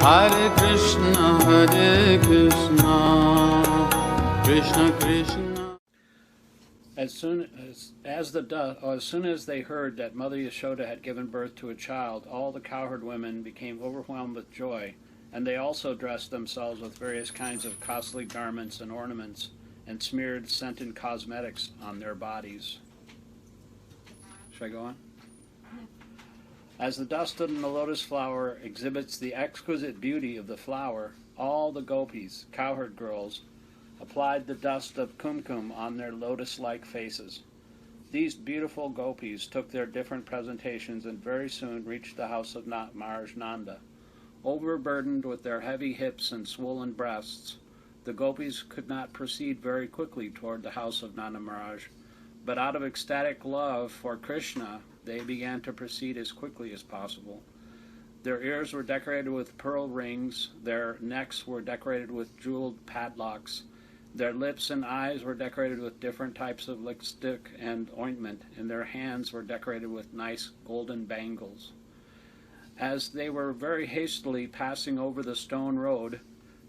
Hare Krishna, Hare Krishna, Krishna Krishna. As soon as they heard that Mother Yashoda had given birth to a child, all the cowherd women became overwhelmed with joy, and they also dressed themselves with various kinds of costly garments and ornaments, and smeared scented cosmetics on their bodies. Should I go on? As the dust in the lotus flower exhibits the exquisite beauty of the flower, all the gopis, cowherd girls, applied the dust of kumkum on their lotus-like faces. These beautiful gopis took their different presentations and very soon reached the house of Maharaj Nanda. Overburdened with their heavy hips and swollen breasts, the gopis could not proceed very quickly toward the house of Nanda Maharaj, but out of ecstatic love for Krishna, they began to proceed as quickly as possible. Their ears were decorated with pearl rings, their necks were decorated with jeweled padlocks, their lips and eyes were decorated with different types of lipstick and ointment, and their hands were decorated with nice golden bangles. As they were very hastily passing over the stone road,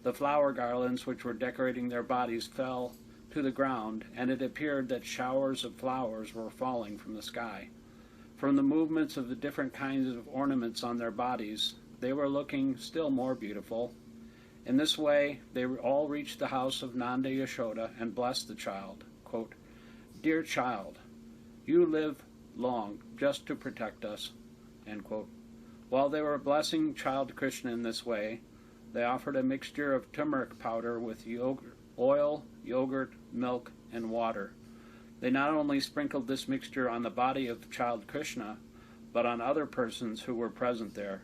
the flower garlands which were decorating their bodies fell to the ground, and it appeared that showers of flowers were falling from the sky. From the movements of the different kinds of ornaments on their bodies, they were looking still more beautiful. In this way, they all reached the house of Nanda Yashoda and blessed the child. Quote, "Dear child, you live long just to protect us." End quote. While they were blessing child Krishna in this way, they offered a mixture of turmeric powder with oil, yogurt, milk, and water. They not only sprinkled this mixture on the body of child Krishna, but on other persons who were present there.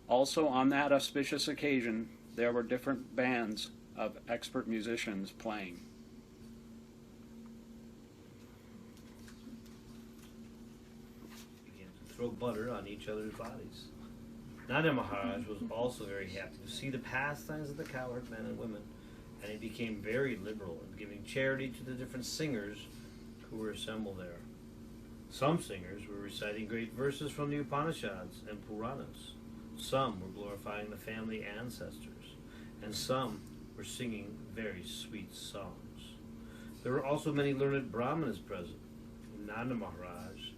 Also on that auspicious occasion, there were different bands of expert musicians playing. Began to throw butter on each other's bodies. Nanda Maharaj was also very happy to see the pastimes of the cowherd men and women, and he became very liberal in giving charity to the different singers who were assembled there. Some singers were reciting great verses from the Upanishads and Puranas. Some were glorifying the family ancestors, and some were singing very sweet songs. There were also many learned brahmanas present. Nanda Maharaj,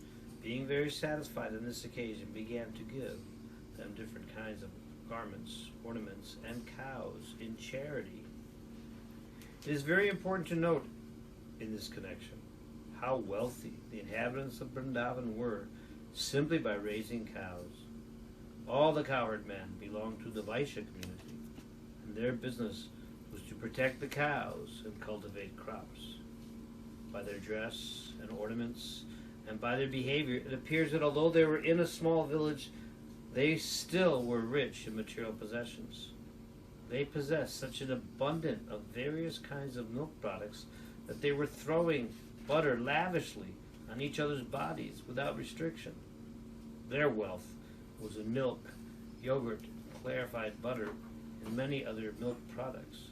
being very satisfied on this occasion, began to give them different kinds of garments, ornaments, and cows in charity. It is very important to note in this connection how wealthy the inhabitants of Vrindaban were simply by raising cows. All the cowherd men belonged to the Vaishya community, and their business was to protect the cows and cultivate crops. By their dress and ornaments, and by their behavior, it appears that although they were in a small village, they still were rich in material possessions. They possessed such an abundance of various kinds of milk products that they were throwing butter lavishly on each other's bodies without restriction. Their wealth was in milk, yogurt, clarified butter, and many other milk products.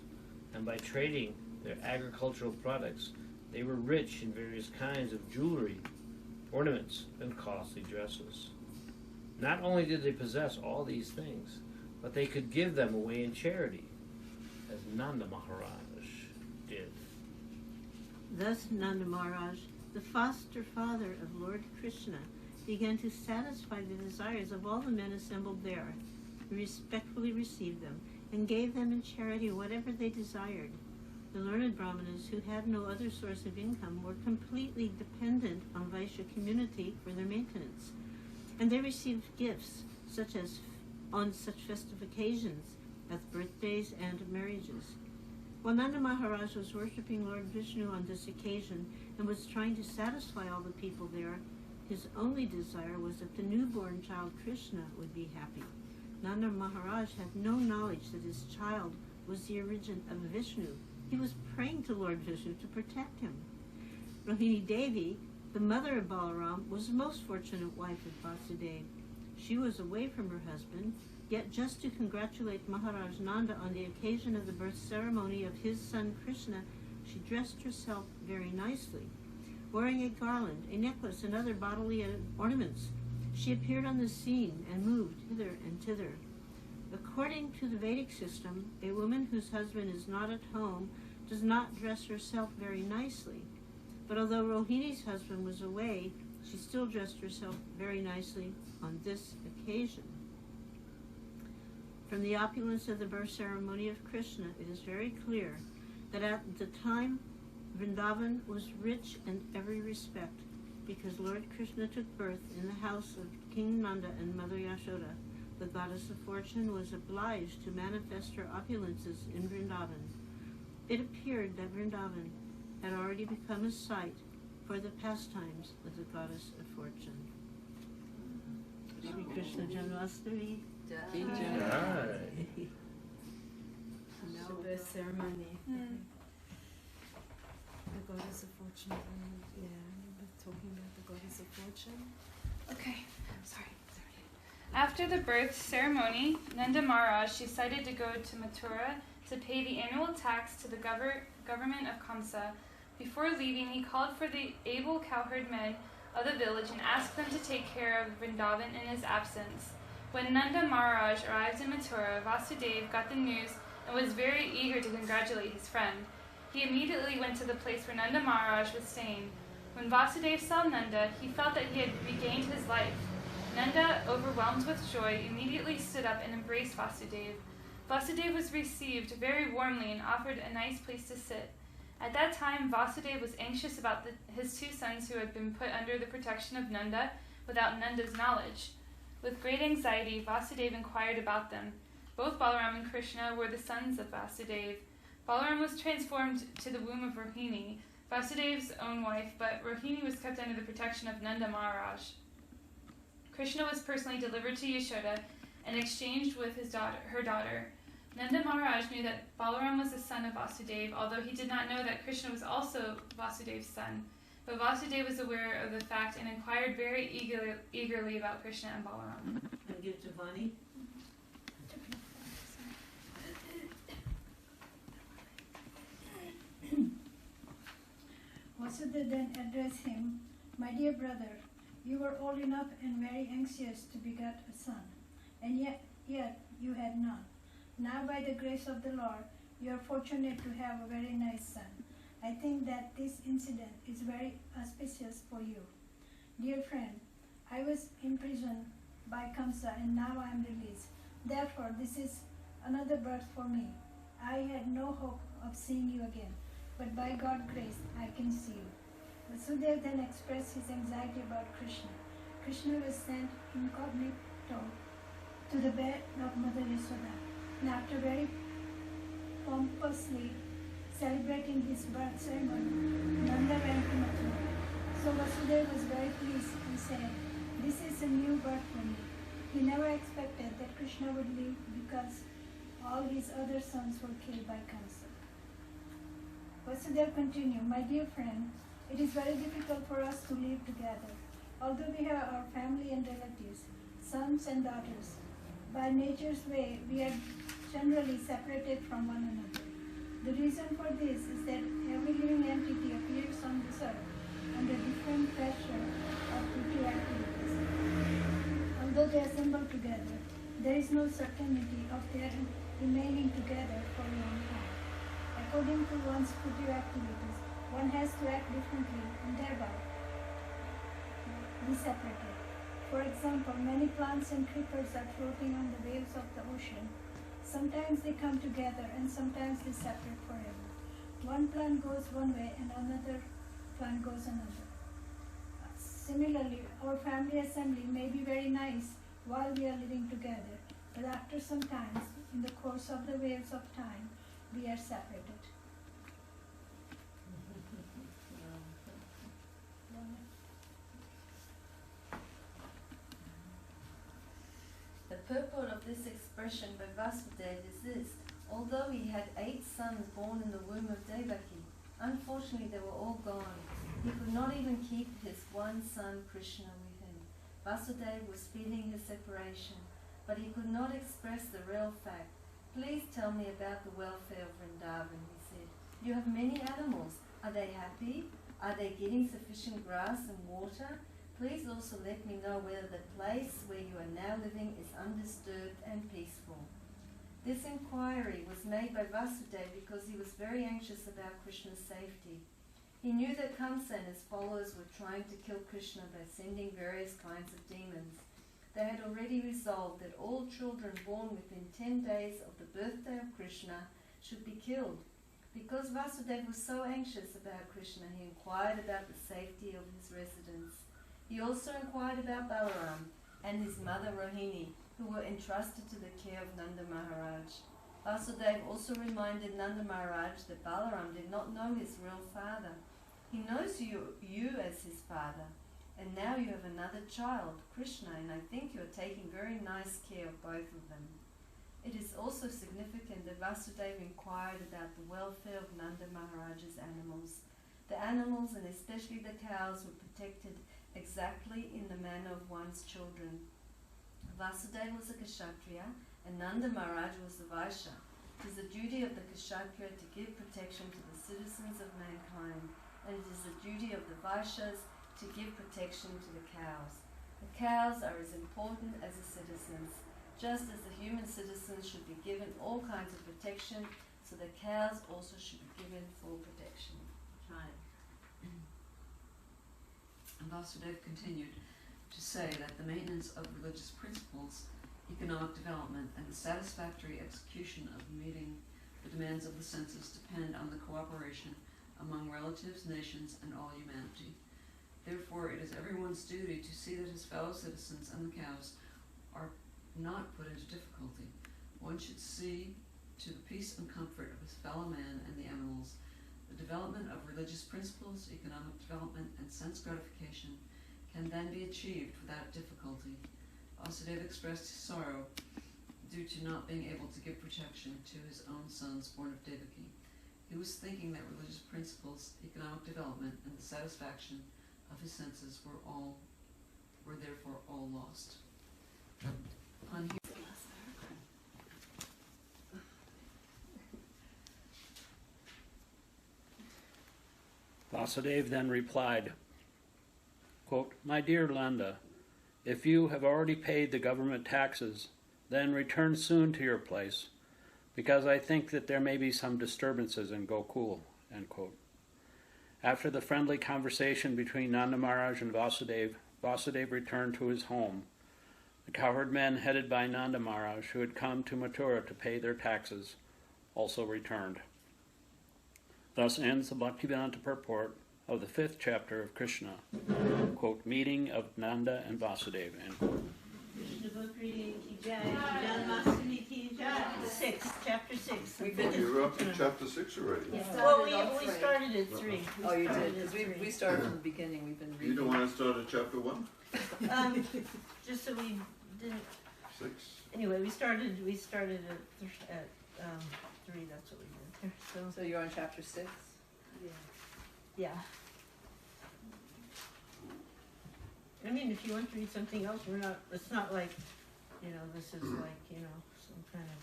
And by trading their agricultural products, they were rich in various kinds of jewelry, ornaments, and costly dresses. Not only did they possess all these things, but they could give them away in charity, as Nanda Maharaj did. Thus Nanda Maharaj, the foster father of Lord Krishna, began to satisfy the desires of all the men assembled there. He respectfully received them and gave them in charity whatever they desired. The learned brahmanas, who had no other source of income, were completely dependent on Vaishya community for their maintenance, and they received gifts such as on such festive occasions as birthdays and marriages. While Nanda Maharaj was worshipping Lord Vishnu on this occasion and was trying to satisfy all the people there, his only desire was that the newborn child Krishna would be happy. Nanda Maharaj had no knowledge that his child was the origin of Vishnu. He was praying to Lord Vishnu to protect him. Rohini Devi, the mother of Balaram, was the most fortunate wife of Vasudeva. She was away from her husband, yet just to congratulate Maharaj Nanda on the occasion of the birth ceremony of his son Krishna, she dressed herself very nicely. Wearing a garland, a necklace, and other bodily ornaments, she appeared on the scene and moved hither and thither. According to the Vedic system, a woman whose husband is not at home does not dress herself very nicely. But although Rohini's husband was away, she still dressed herself very nicely on this occasion. From the opulence of the birth ceremony of Krishna, it is very clear that at the time Vrindaban was rich in every respect, because Lord Krishna took birth in the house of King Nanda and Mother Yashoda. The goddess of fortune was obliged to manifest her opulences in Vrindaban. It appeared that Vrindaban had already become a site for the pastimes of the goddess of fortune. Shri Krishna Janmashtami. Now birth ceremony. The goddess of fortune. Yeah, we're talking about the goddess of fortune. Okay, sorry. After the birth ceremony, Nanda Maharaj decided to go to Mathura to pay the annual tax to the government of Kamsa. Before leaving, he called for the able cowherd men of the village and asked them to take care of Vrindaban in his absence. When Nanda Maharaj arrived in Mathura, Vasudeva got the news and was very eager to congratulate his friend. He immediately went to the place where Nanda Maharaj was staying. When Vasudeva saw Nanda, he felt that he had regained his life. Nanda, overwhelmed with joy, immediately stood up and embraced Vasudeva. Vasudeva was received very warmly and offered a nice place to sit. At that time, Vasudeva was anxious about his two sons who had been put under the protection of Nanda without Nanda's knowledge. With great anxiety, Vasudeva inquired about them. Both Balaram and Krishna were the sons of Vasudeva. Balaram was transformed to the womb of Rohini, Vasudeva's own wife, but Rohini was kept under the protection of Nanda Maharaj. Krishna was personally delivered to Yashoda and exchanged with her daughter. Nanda Maharaj knew that Balaram was the son of Vasudeva, although he did not know that Krishna was also Vasudeva's son. But Vasudeva was aware of the fact and inquired very eagerly about Krishna and Balaram. And give Giovanni. Vasudeva then addressed him, "My dear brother, you were old enough and very anxious to beget a son, and yet you had none. Now by the grace of the Lord, you are fortunate to have a very nice son. I think that this incident is very auspicious for you. Dear friend, I was imprisoned by Kamsa and now I am released. Therefore, this is another birth for me. I had no hope of seeing you again, but by God's grace, I can see you." Vasudeva then expressed his anxiety about Krishna. Krishna was sent incognito to the bed of Mother Yashoda, and after very pompously celebrating his birth ceremony, Nanda ran to Mathura. So Vasudeva was very pleased and said, "This is a new birth for me." He never expected that Krishna would live because all his other sons were killed by Kamsa. Vasudeva continued, "My dear friend, it is very difficult for us to live together. Although we have our family and relatives, sons and daughters, by nature's way we are generally separated from one another. The reason for this is that every living entity appears on this earth under different pressure of future activities. Although they assemble together, there is no certainty of their remaining together for a long time. According to one's future activities, one has to act differently and thereby be separated. For example, many plants and creepers are floating on the waves of the ocean. Sometimes they come together and sometimes they separate forever. One plant goes one way and another plant goes another. Similarly, our family assembly may be very nice while we are living together, but after some time, in the course of the waves of time, we are separated." The purport of this expression by Vasudeva is this: although he had 8 sons born in the womb of Devaki, unfortunately they were all gone. He could not even keep his one son Krishna with him. Vasudeva was feeling his separation, but he could not express the real fact. "Please tell me about the welfare of Vrindaban," he said. "You have many animals. Are they happy? Are they getting sufficient grass and water? Please also let me know whether the place where you are now living is undisturbed and peaceful." This inquiry was made by Vasudeva because he was very anxious about Krishna's safety. He knew that Kamsa and his followers were trying to kill Krishna by sending various kinds of demons. They had already resolved that all children born within 10 days of the birthday of Krishna should be killed. Because Vasudeva was so anxious about Krishna, he inquired about the safety of his residence. He also inquired about Balaram and his mother Rohini, who were entrusted to the care of Nanda Maharaj. Vasudeva also reminded Nanda Maharaj that Balaram did not know his real father. He knows you as his father, and now you have another child, Krishna, and I think you are taking very nice care of both of them. It is also significant that Vasudeva inquired about the welfare of Nanda Maharaj's animals. The animals, and especially the cows, were protected exactly in the manner of one's children. Vasudeva was a Kshatriya, and Nanda Maharaj was the Vaishya. It is the duty of the Kshatriya to give protection to the citizens of mankind, and it is the duty of the Vaishyas to give protection to the cows. The cows are as important as the citizens. Just as the human citizens should be given all kinds of protection, so the cows also should be given full protection. Right. And Vasudeva continued to say that the maintenance of religious principles, economic development, and the satisfactory execution of meeting the demands of the senses depend on the cooperation among relatives, nations, and all humanity. Therefore, it is everyone's duty to see that his fellow citizens and the cows are not put into difficulty. One should see to the peace and comfort of his fellow man and the animals. The development of religious principles, economic development, and sense gratification can then be achieved without difficulty. Vasudeva expressed his sorrow due to not being able to give protection to his own sons born of Devaki. He was thinking that religious principles, economic development, and the satisfaction of his senses were therefore all lost. On Vasudeva then replied, quote, "My dear Nanda, if you have already paid the government taxes, then return soon to your place, because I think that there may be some disturbances in Gokul." End quote. After the friendly conversation between Nanda Maharaj and Vasudeva, Vasudeva returned to his home. The cowherd men headed by Nanda Maharaj, who had come to Mathura to pay their taxes, also returned. Thus ends the Bhaktivedanta purport of the 5th chapter of Krishna, quote, meeting of Nanda and Vasudeva, end quote. Krishna book reading ki jai, Janmashtami ki jai. 6, chapter 6. You're up to chapter 6 already. Well, we started at 3. Oh, you did, because we started from the beginning, we've been reading. You don't want to start at chapter 1? Just so we didn't. 6? Anyway, we started at 3. That's what we did. So you're on chapter 6? Yeah. I mean, if you want to read something else, it's not like, this is like, some kind of.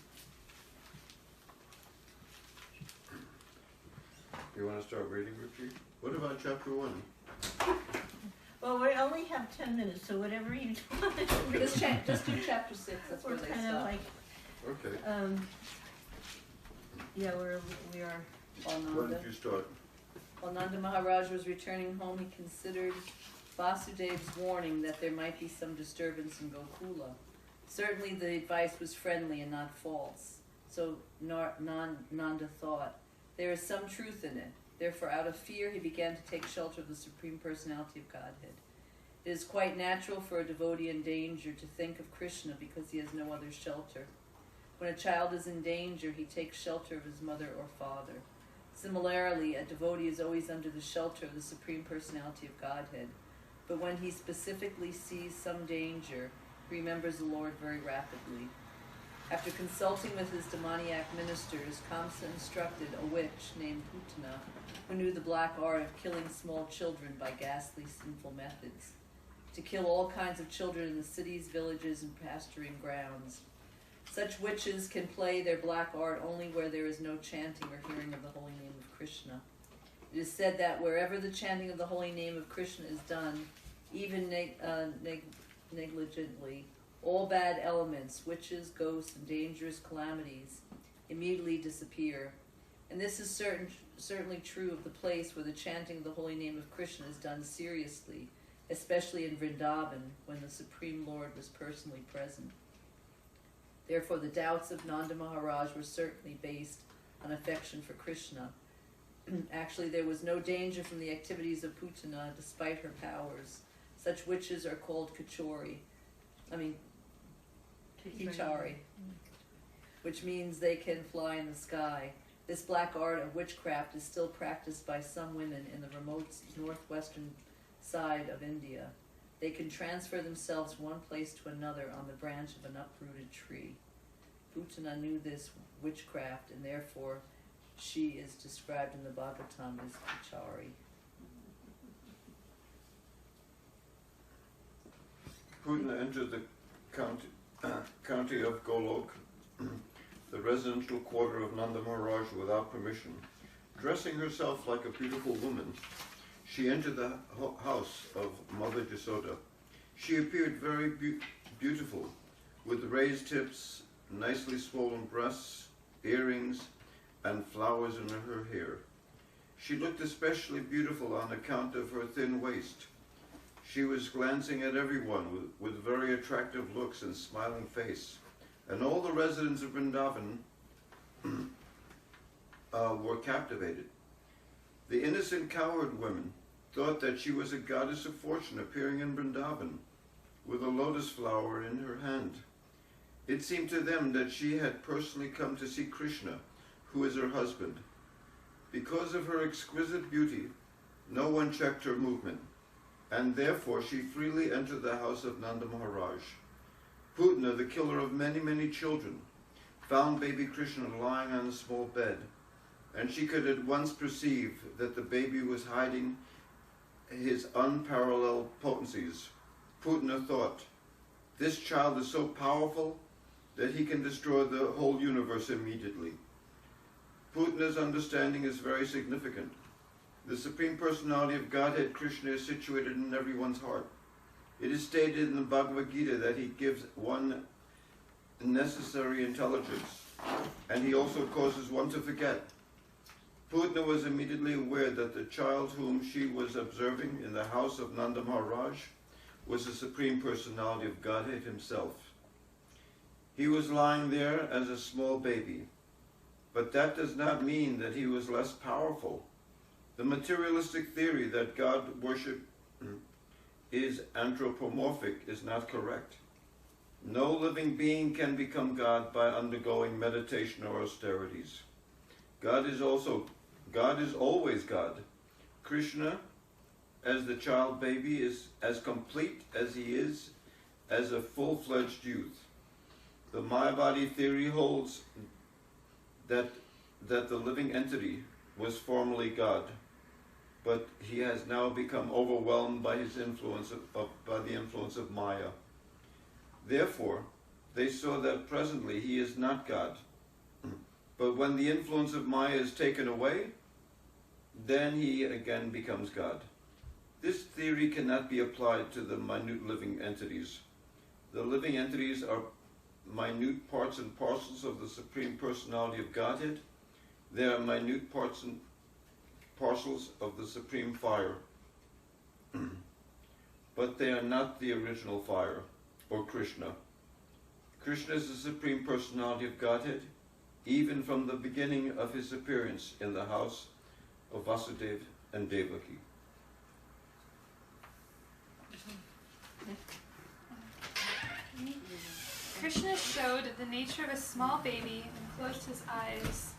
You want to start reading, Richie? What about chapter 1? Well, we only have 10 minutes, so whatever you want to read. Just do chapter 6, that's where We're they kind stop. of like, Okay. yeah, we are. Why don't you start? While Nanda Maharaj was returning home, he considered Vasudeva's warning that there might be some disturbance in Gokula. Certainly the advice was friendly and not false. So Nanda thought, there is some truth in it. Therefore, out of fear, he began to take shelter of the Supreme Personality of Godhead. It is quite natural for a devotee in danger to think of Krishna because he has no other shelter. When a child is in danger, he takes shelter of his mother or father. Similarly, a devotee is always under the shelter of the Supreme Personality of Godhead. But when he specifically sees some danger, he remembers the Lord very rapidly. After consulting with his demoniac ministers, Kamsa instructed a witch named Putana, who knew the black art of killing small children by ghastly, sinful methods, to kill all kinds of children in the cities, villages, and pasturing grounds. Such witches can play their black art only where there is no chanting or hearing of the holy name of Krishna. It is said that wherever the chanting of the holy name of Krishna is done, even negligently, All bad elements, witches, ghosts, and dangerous calamities immediately disappear. And this is certainly true of the place where the chanting of the holy name of Krishna is done seriously, especially in Vrindaban, when the Supreme Lord was personally present. Therefore, the doubts of Nanda Maharaj were certainly based on affection for Krishna. Actually, there was no danger from the activities of Putana, despite her powers. Such witches are called Khichari, which means they can fly in the sky. This black art of witchcraft is still practiced by some women in the remote northwestern side of India. They can transfer themselves one place to another on the branch of an uprooted tree. Putana knew this witchcraft, and therefore she is described in the Bhagavatam as Khichari. Putana entered the county of Golok, the residential quarter of Nanda Maharaj, without permission. Dressing herself like a beautiful woman, she entered the house of Mother Yasoda. She appeared very beautiful, with raised hips, nicely swollen breasts, earrings, and flowers in her hair. She looked especially beautiful on account of her thin waist. She was glancing at everyone with very attractive looks and smiling face, and all the residents of Vrindavan were captivated. The innocent cowherd women thought that she was a goddess of fortune appearing in Vrindavan with a lotus flower in her hand. It seemed to them that she had personally come to see Krishna, who is her husband. Because of her exquisite beauty, no one checked her movement, and therefore she freely entered the house of Nanda Maharaj. Putana, the killer of many, many children, found baby Krishna lying on a small bed, and she could at once perceive that the baby was hiding his unparalleled potencies. Putana thought, "This child is so powerful that he can destroy the whole universe immediately." Putana's understanding is very significant. The Supreme Personality of Godhead, Krishna, is situated in everyone's heart. It is stated in the Bhagavad Gita that he gives one necessary intelligence, and he also causes one to forget. Putana was immediately aware that the child whom she was observing in the house of Nanda Maharaj was the Supreme Personality of Godhead himself. He was lying there as a small baby, but that does not mean that he was less powerful. The materialistic theory that God worship is anthropomorphic is not correct. No living being can become God by undergoing meditation or austerities. God is always God. Krishna, as the child baby, is as complete as he is as a full-fledged youth. The Mayavadi theory holds that the living entity was formerly God, but he has now become overwhelmed by his influence by the influence of Maya. Therefore, they saw that presently he is not God. But when the influence of Maya is taken away, then he again becomes God. This theory cannot be applied to the minute living entities. The living entities are minute parts and parcels of the Supreme Personality of Godhead. They are minute parts and parcels of the Supreme Fire. But they are not the original fire, or Krishna. Krishna is the Supreme Personality of Godhead, even from the beginning of his appearance in the house of Vasudeva and Devaki. Krishna showed the nature of a small baby and closed his eyes,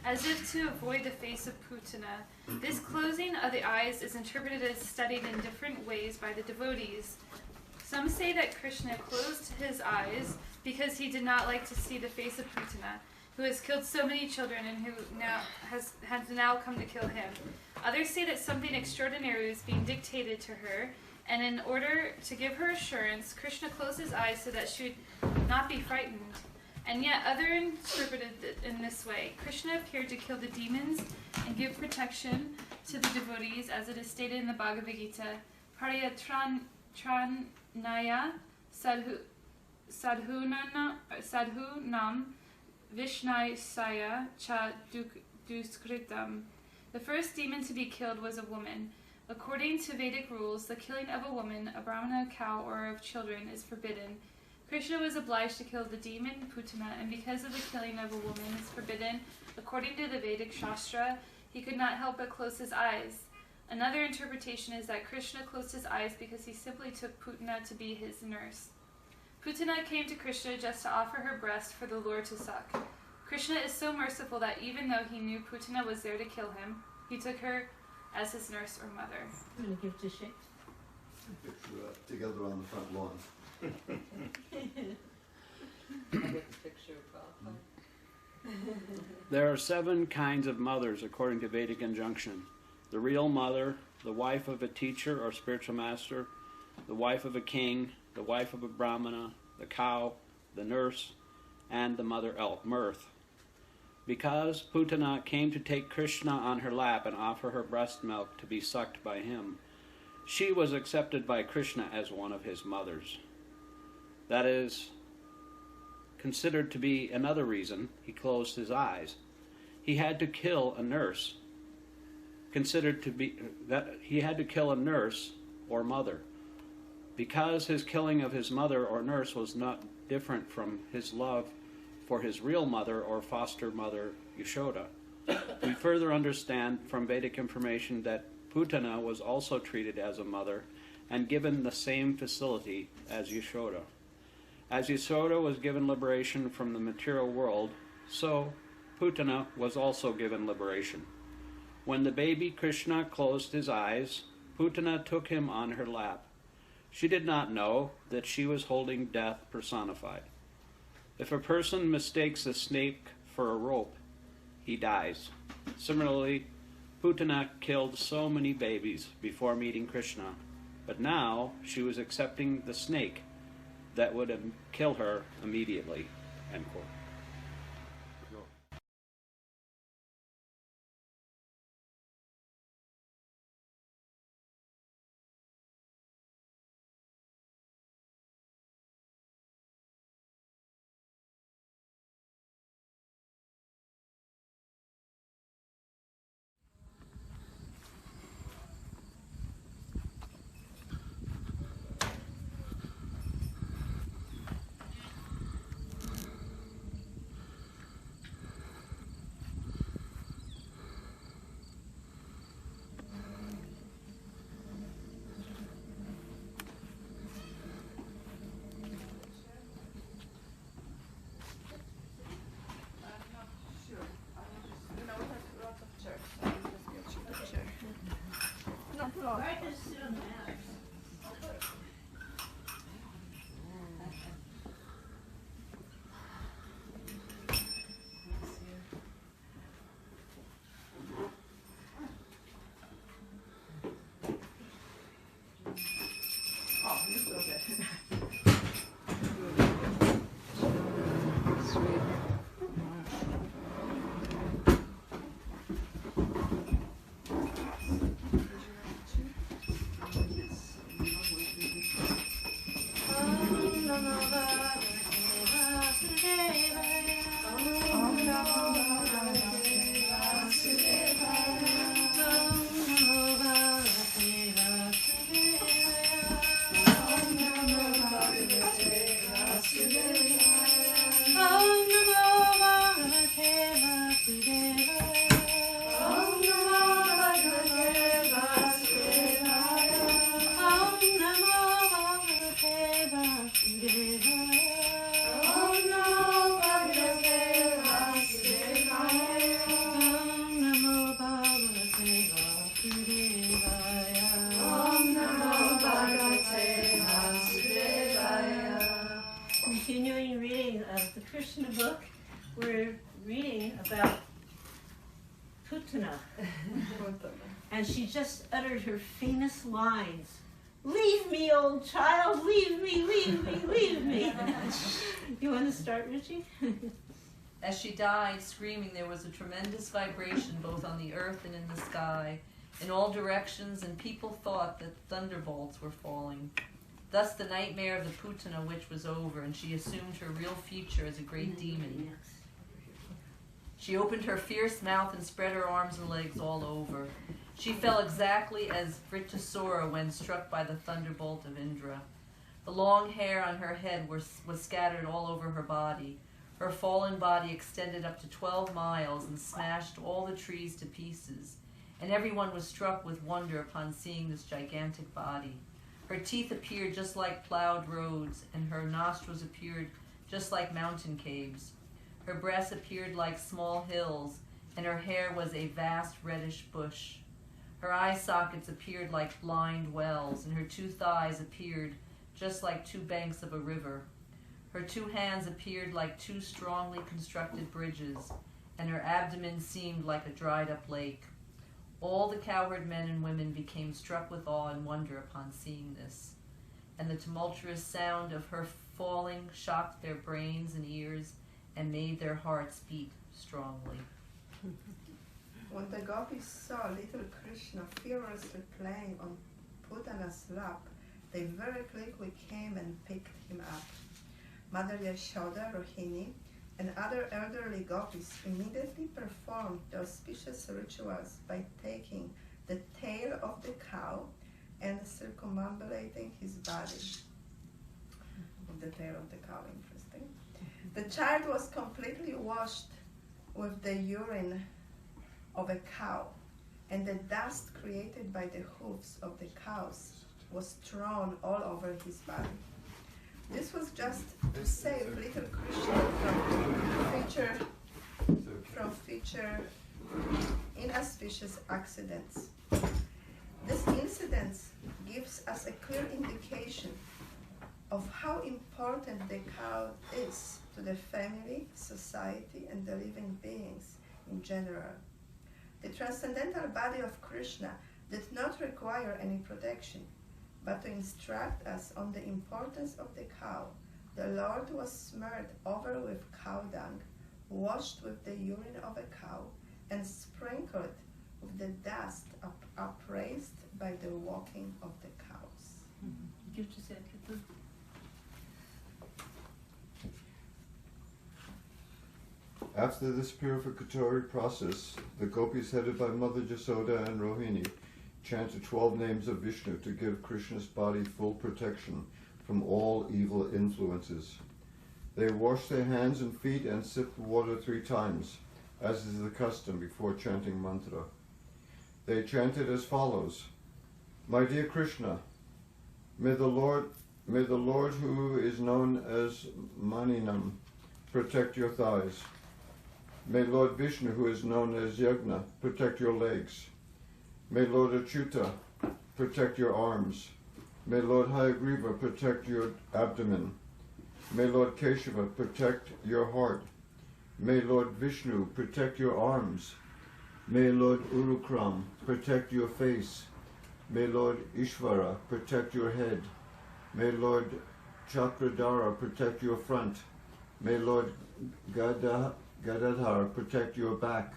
as if to avoid the face of Putana. This closing of the eyes is interpreted as studied in different ways by the devotees. Some say that Krishna closed his eyes because he did not like to see the face of Putana, who has killed so many children and who now has now come to kill him. Others say that something extraordinary was being dictated to her, and in order to give her assurance, Krishna closed his eyes so that she would not be frightened. And yet others interpreted it in this way. Krishna appeared to kill the demons and give protection to the devotees, as it is stated in the Bhagavad Gita. Paryatranaya Sadhunam Vishnayasaya cha Duskritam. The first demon to be killed was a woman. According to Vedic rules, the killing of a woman, a brahmana, cow, or of children is forbidden. Krishna was obliged to kill the demon Putana, and because of the killing of a woman is forbidden, according to the Vedic Shastra, he could not help but close his eyes. Another interpretation is that Krishna closed his eyes because he simply took Putana to be his nurse. Putana came to Krishna just to offer her breast for the Lord to suck. Krishna is so merciful that even though he knew Putana was there to kill him, he took her as his nurse or mother. I'm going to give to Shake. Together on the front lawn. I get the picture of Prabhupada. There are 7 kinds of mothers according to Vedic injunction. The real mother, the wife of a teacher or spiritual master, the wife of a king, the wife of a brahmana, the cow, the nurse, and the mother elk, Mirth. Because Putana came to take Krishna on her lap and offer her breast milk to be sucked by him, she was accepted by Krishna as one of his mothers. That is considered to be another reason he closed his eyes. He had to kill a nurse, considered to be that he had to kill a nurse or mother, because his killing of his mother or nurse was not different from his love for his real mother or foster mother, Yashoda. We further understand from Vedic information that Putana was also treated as a mother and given the same facility as Yashoda. As Yashoda was given liberation from the material world, so Putana was also given liberation. When the baby Krishna closed his eyes, Putana took him on her lap. She did not know that she was holding death personified. If a person mistakes a snake for a rope, he dies. Similarly, Putana killed so many babies before meeting Krishna, but now she was accepting the snake that would kill her immediately. End quote. Continuing reading of the Krishna book, we're reading about Putana. And she just uttered her famous lines. Leave me, old child, leave me, leave me, leave me. You want to start, Richie? As she died, screaming, there was a tremendous vibration both on the earth and in the sky, in all directions, and people thought that thunderbolts were falling. Thus the nightmare of the Putana witch was over, and she assumed her real future as a great demon. She opened her fierce mouth and spread her arms and legs all over. She fell exactly as Vritasura when struck by the thunderbolt of Indra. The long hair on her head was scattered all over her body. Her fallen body extended up to 12 miles and smashed all the trees to pieces, and everyone was struck with wonder upon seeing this gigantic body. Her teeth appeared just like plowed roads, and her nostrils appeared just like mountain caves. Her breasts appeared like small hills, and her hair was a vast reddish bush. Her eye sockets appeared like blind wells, and her 2 thighs appeared just like 2 banks of a river. Her 2 hands appeared like 2 strongly constructed bridges, and her abdomen seemed like a dried-up lake. All the cowherd men and women became struck with awe and wonder upon seeing this, and the tumultuous sound of her falling shocked their brains and ears and made their hearts beat strongly. When the gopis saw little Krishna furiously playing on Putana's lap, they very quickly came and picked him up. Mother Yashoda, Rohini, and other elderly gopis immediately performed the auspicious rituals by taking the tail of the cow and circumambulating his body. With the tail of the cow, interesting. The child was completely washed with the urine of a cow, and the dust created by the hoofs of the cows was thrown all over his body. This was just to save little Krishna from future inauspicious accidents. This incident gives us a clear indication of how important the cow is to the family, society, and the living beings in general. The transcendental body of Krishna did not require any protection, but to instruct us on the importance of the cow, the Lord was smeared over with cow dung, washed with the urine of a cow, and sprinkled with the dust upraised by the walking of the cows. After this purificatory process, the gopis headed by Mother Jasoda and Rohini chanted 12 names of Vishnu to give Krishna's body full protection from all evil influences. They washed their hands and feet and sipped water 3 times, as is the custom before chanting mantra. They chanted as follows: My dear Krishna, may the Lord who is known as Harinam protect your thighs. May Lord Vishnu, who is known as Yagna, protect your legs. May Lord Achyuta protect your arms. May Lord Hayagriva protect your abdomen. May Lord KπαιSHIBA protect your heart. May Lord Vishnu protect your arms. May Lord Urukram protect your face. May Lord Ishvara protect your head. May Lord Chakradhara protect your front. May Lord Gadadhar protect your back.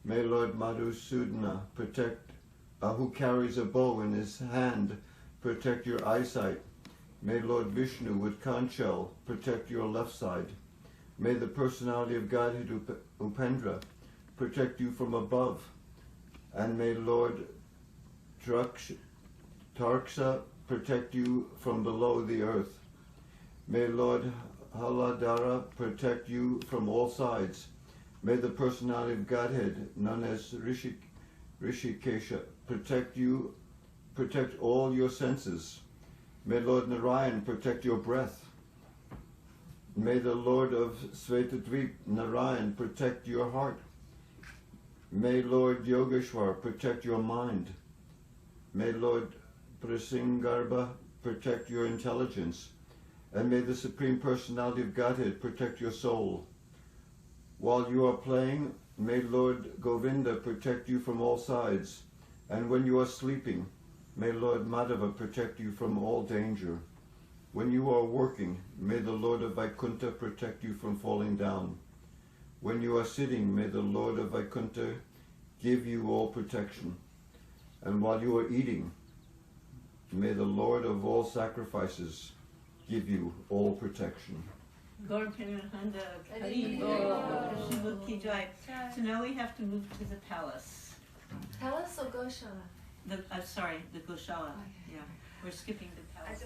May Lord Madhusudana who carries a bow in his hand, protect your eyesight. May Lord Vishnu with conch shell protect your left side. May the personality of Godhead Upendra protect you from above. And may Lord Tarksha protect you from below the earth. May Lord Haladhara protect you from all sides. May the personality of Godhead, known as Rishikesha, protect all your senses. May Lord Narayan protect your breath. May the Lord of Svetadvip, Narayan, protect your heart. May Lord Yogeshwar protect your mind. May Lord Prasingarbha protect your intelligence. And may the Supreme Personality of Godhead protect your soul. While you are playing, may Lord Govinda protect you from all sides. And when you are sleeping, may Lord Madhava protect you from all danger. When you are working, may the Lord of Vaikuntha protect you from falling down. When you are sitting, may the Lord of Vaikuntha give you all protection. And while you are eating, May the Lord of all sacrifices give you all protection. So now we have to move to the palace. Palace or Goshala? The Goshala. Yeah, we're skipping the palace.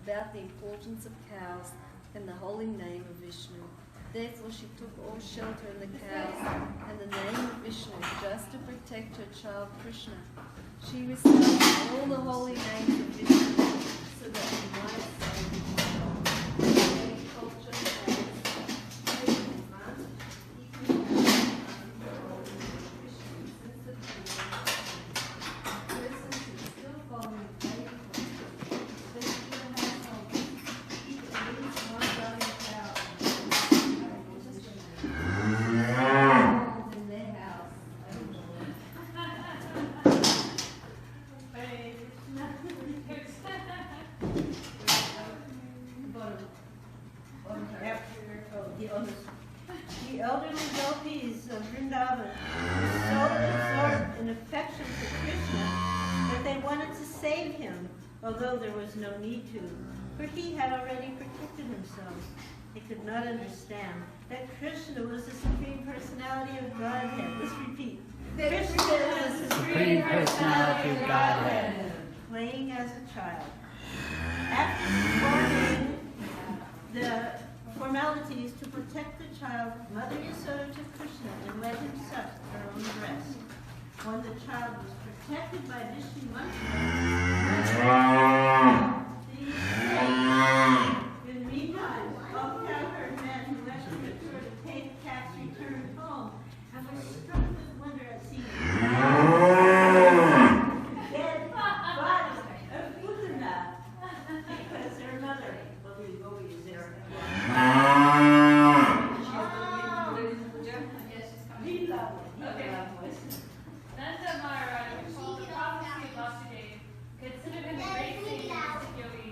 About the importance of cows and the holy name of Vishnu. Therefore she took all shelter in the cows and the name of Vishnu just to protect her child Krishna. She recited all the holy names of Vishnu so that she might save The elderly gopis of Vrindaban were so absorbed in affection for Krishna that they wanted to save him, although there was no need to, for he had already protected himself. They could not understand that Krishna was the Supreme Personality of Godhead. Let's repeat. Krishna is the Supreme Personality of Godhead, playing as a child. After performing the formalities to protect the child, Mother Yasoda took Krishna and led him suck her own breast. When the child was protected by Vishnu Mantra, in the meantime, all the cowherd men who left the tour to pay the tax returned home and were struck with wonder at seeing dead body of Putana because their mother, is there. Nanda Maharaj recalled the prophecy of Vasudeva, considered him a great saint and yogi.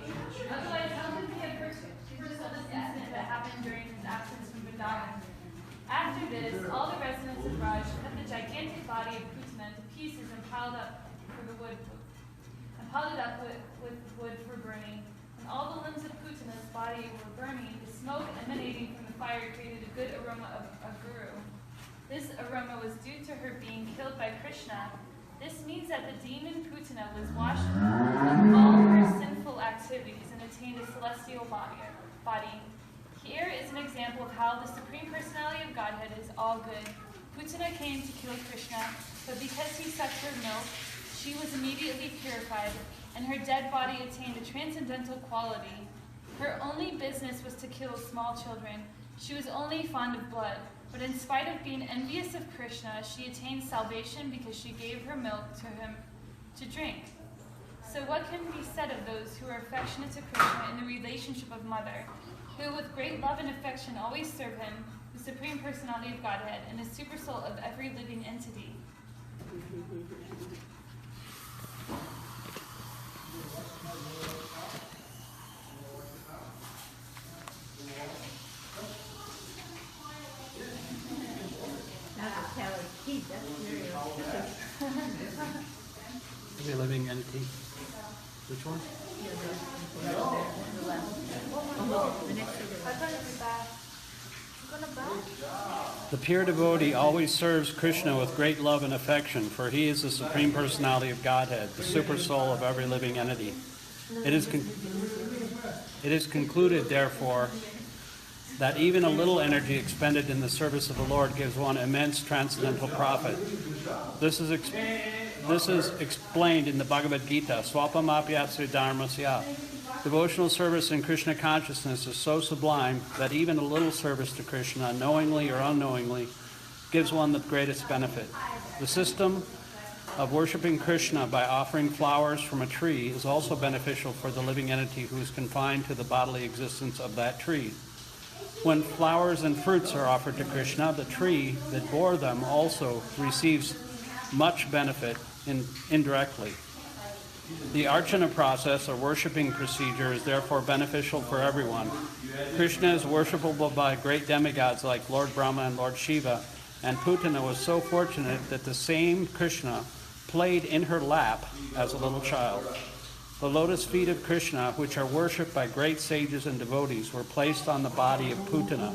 Otherwise, how could he have foretold this incident that happened during his absence from Vrindaban? After this, all the residents of Raj cut the gigantic body of Putana into pieces and piled it up with wood for burning. When all the limbs of Putana's body were burning, the smoke emanating from the fire created a good aroma of guru. This aroma was due to her being killed by Krishna. This means that the demon Putana was washed of all her sinful activities and attained a celestial body. Here is an example of how the Supreme Personality of Godhead is all good. Putana came to kill Krishna, but because he sucked her milk, she was immediately purified, and her dead body attained a transcendental quality. Her only business was to kill small children. She was only fond of blood, but in spite of being envious of Krishna, she attained salvation because she gave her milk to him to drink. So what can be said of those who are affectionate to Krishna in the relationship of mother, who with great love and affection always serve him, the Supreme Personality of Godhead, and the supersoul of every living entity? Every living entity. Which one? The pure devotee always serves Krishna with great love and affection, for he is the Supreme Personality of Godhead, the super soul of every living entity. It is concluded, therefore, that even a little energy expended in the service of the Lord gives one immense transcendental profit. This is explained in the Bhagavad Gita, Swapamapyapsri dharmasya. Devotional service in Krishna consciousness is so sublime that even a little service to Krishna, knowingly or unknowingly, gives one the greatest benefit. The system of worshiping Krishna by offering flowers from a tree is also beneficial for the living entity who is confined to the bodily existence of that tree. When flowers and fruits are offered to Krishna, the tree that bore them also receives much benefit indirectly. The archana process, or worshipping procedure, is therefore beneficial for everyone. Krishna is worshipable by great demigods like Lord Brahma and Lord Shiva, and Putana was so fortunate that the same Krishna played in her lap as a little child. The lotus feet of Krishna, which are worshipped by great sages and devotees, were placed on the body of Putana.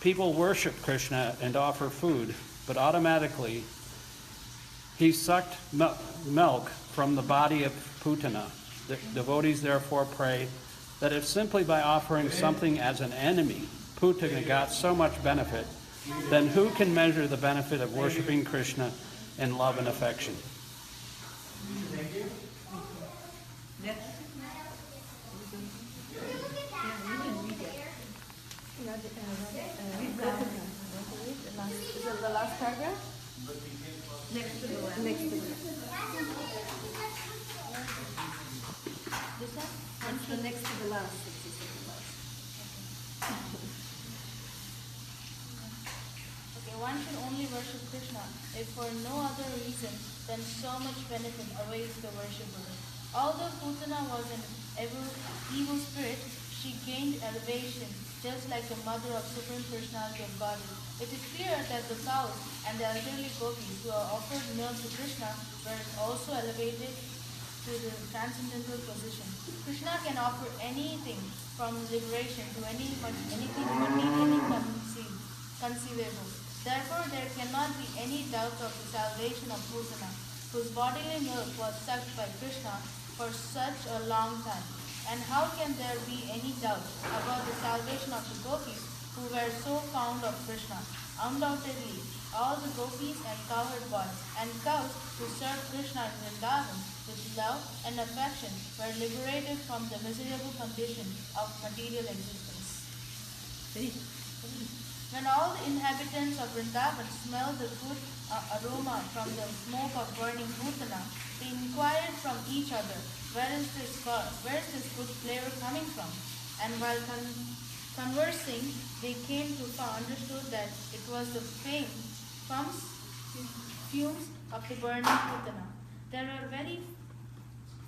People worship Krishna and offer food, but automatically he sucked milk from the body of Putana. The devotees therefore pray that if simply by offering something as an enemy, Putana got so much benefit, then who can measure the benefit of worshiping Krishna in love and affection? Next. Is it the last paragraph? Next to the last. Next to the last. This one? The next to the last. Okay, one should only worship Krishna if for no other reason than so much benefit awaits the worshipper. Although Putana was an evil spirit, she gained elevation, just like the mother of Supreme Personality of Godhead. It is clear that the cows and the elderly gopis who are offered milk to Krishna were also elevated to the transcendental position. Krishna can offer anything from liberation to anything conceivable. Therefore, there cannot be any doubt of the salvation of Putana, whose bodily milk was sucked by Krishna for such a long time. And how can there be any doubt about the salvation of the gopis who were so fond of Krishna? Undoubtedly, all the gopis and cowherd boys and cows who served Krishna in Vrindaban with love and affection were liberated from the miserable condition of material existence. When all the inhabitants of Vrindaban smelled the good aroma from the smoke of burning Putana, they inquired from each other, where is this good flavor coming from? And while conversing, they came to understood that it was the fumes of the burning Putana. They were very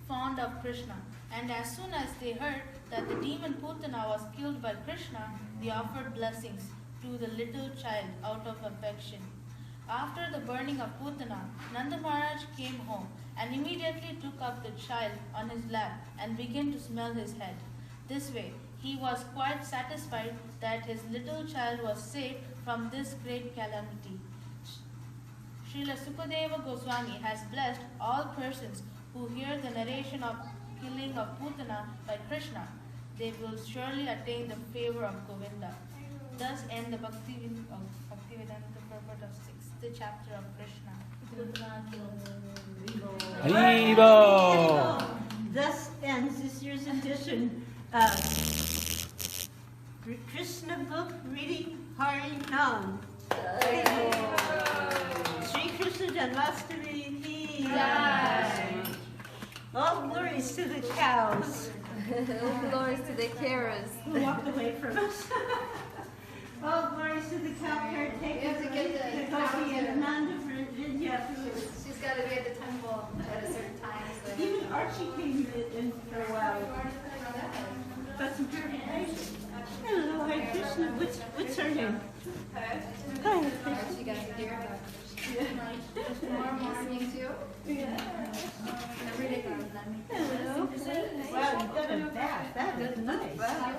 fond of Krishna, and as soon as they heard that the demon Putana was killed by Krishna, they offered blessings to the little child out of affection. After the burning of Putana, Nanda Maharaj came home and immediately took up the child on his lap and began to smell his head. This way, he was quite satisfied that his little child was saved from this great calamity. Srila Sukadeva Goswami has blessed all persons who hear the narration of killing of Putana by Krishna. They will surely attain the favor of Govinda. Thus end the Bhaktivedanta purport of 6th chapter of Krishna. Haribo! Thus ends this year's edition of Krishna book reading Harinam. Sri Krishna Janmashtami. All glories to the cows. All glories to the carers who walked away from us. All glories to the cow caretakers, the Gopi and Ananda for Vidya. She's got to be at the temple at a certain time. So. Even Archie came in for a while.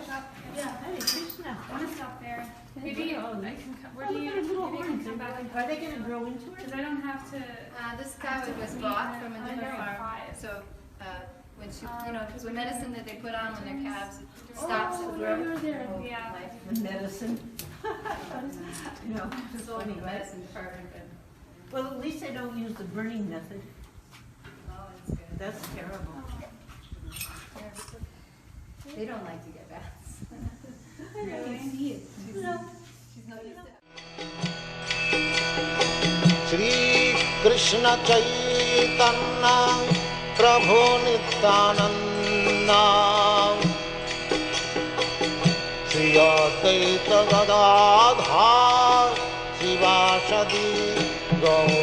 Yeah. Hare Krishna. I want to stop there. Maybe Oh, I can come. Where Oh, do look you? at her little Maybe I horns. can come back and Are they going to grow into her? because I don't have to. This cow was bought from a different farm. So when she, because the medicine that they put on when they're calves it stops Oh, the yeah, growth. there. Yeah. The medicine. No, it's Sold in funny, the right? medicine department, but Well, at least they don't use the burning method. oh, it's good. That's terrible. They don't like to get baths. Really? See it. She's not used to it. Shri Krishna Chaitanya Prabhu Nityananda Shri Advaita Gadadhar Shivasadi Gaur